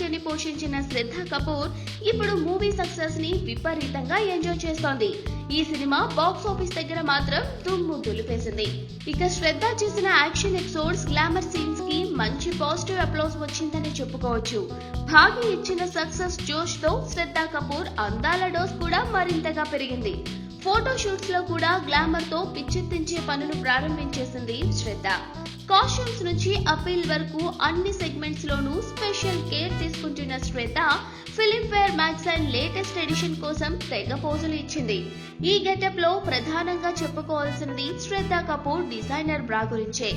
Character ని పోషించిన శ్రద్ధ కపూర్ ఇప్పుడు మూవీ సక్సెస్ ని విపరీతంగా ఎంజాయ్ చేస్తోంది. ఈ సినిమా బాక్స్ ఆఫీస్ దగ్గర మాత్రం దుమ్ము దులిపేసింది. ఇక శ్రద్ధ చేసిన యాక్షన్ ఎపిసోడ్స్, గ్లామర్ సీన్స్ కి మంచి పాజిటివ్ అప్లాస్ వచ్చిందని చెప్పుకోవచ్చు. భాగి ఇచ్చిన సక్సెస్ జోష్ తో శ్రద్ధ కపూర్ అందాల డోస్ కూడా మరింతగా పెరిగింది. ఫోటో షూట్స్ లో కూడా గ్లామర్ తో పిచ్చెత్తించే పనులు ప్రారంభించేసింది శ్రద్ధ. కాస్ట్యూమ్స్ నుంచి అపీల్ వరకు అన్ని సెగ్మెంట్స్ లోనూ స్పెషల్ కేర్ తీసుకుంటున్న శ్రద్ధ ఫిలింఫేర్ మ్యాగజైన్ లేటెస్ట్ ఎడిషన్ కోసం తెగ పోజులు ఇచ్చింది. ఈ గెటప్ లో ప్రధానంగా చెప్పుకోవాల్సింది శ్రద్ధ కపూర్ డిజైనర్ బ్రా గురించే.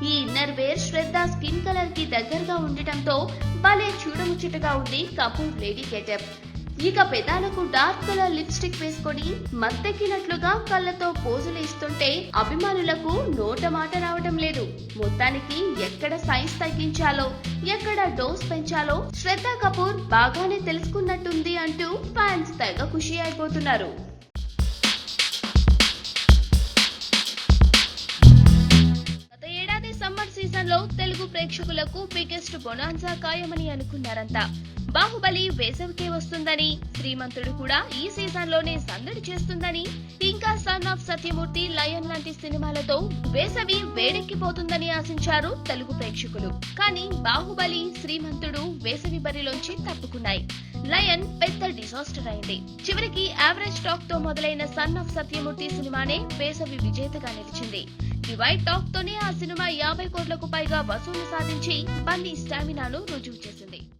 ఈ ఇన్నర్ వేర్ శ్రద్ధ స్కిన్ కలర్ కి దగ్గరగా ఉండటంతో భలే చూడముచ్చటగా ఉంది కపూర్ లేడీ గెటప్. ఇక పెదాలకు డార్క్ కలర్ లిప్స్టిక్ వేసుకొని మత్తెక్కినట్లుగా కళ్ళతో పోజులు ఇస్తుంటే అభిమానులకు నోట మాట రావటం లేదు. మొత్తానికి ఎక్కడ సైజ్ తగ్గించాలో, ఎక్కడ డోస్ పెంచాలో శ్రద్ధ కపూర్ బాగానే తెలుసుకున్నట్టుంది అంటూ ఫ్యాన్స్ తెగ ఖుషి అయిపోతున్నారు. గత ఏడాది సమ్మర్ సీజన్ లో తెలుగు ప్రేక్షకులకు బిగ్గెస్ట్ బొనాన్సా ఖాయమని అనుకున్నారంతా. బాహుబలి వేసవికే వస్తుందని, శ్రీమంతుడు కూడా ఈ సీజన్ లోనే సందడి చేస్తుందని, ఇంకా సన్ ఆఫ్ సత్యమూర్తి, లయన్ లాంటి సినిమాలతో వేసవి వేడెక్కిపోతుందని ఆశించారు తెలుగు ప్రేక్షకులు. కానీ బాహుబలి, శ్రీమంతుడు వేసవి బరిలోంచి తప్పుకున్నాయి. లయన్ పెద్ద డిజాస్టర్ అయింది. చివరికి యావరేజ్ టాక్ తో మొదలైన సన్ ఆఫ్ సత్యమూర్తి సినిమానే వేసవి విజేతగా నిలిచింది. డివైడ్ టాక్ తోనే ఆ సినిమా 50 కోట్లకు పైగా వసూలు సాధించి బన్నీ స్టామినాను రుజువు చేసింది.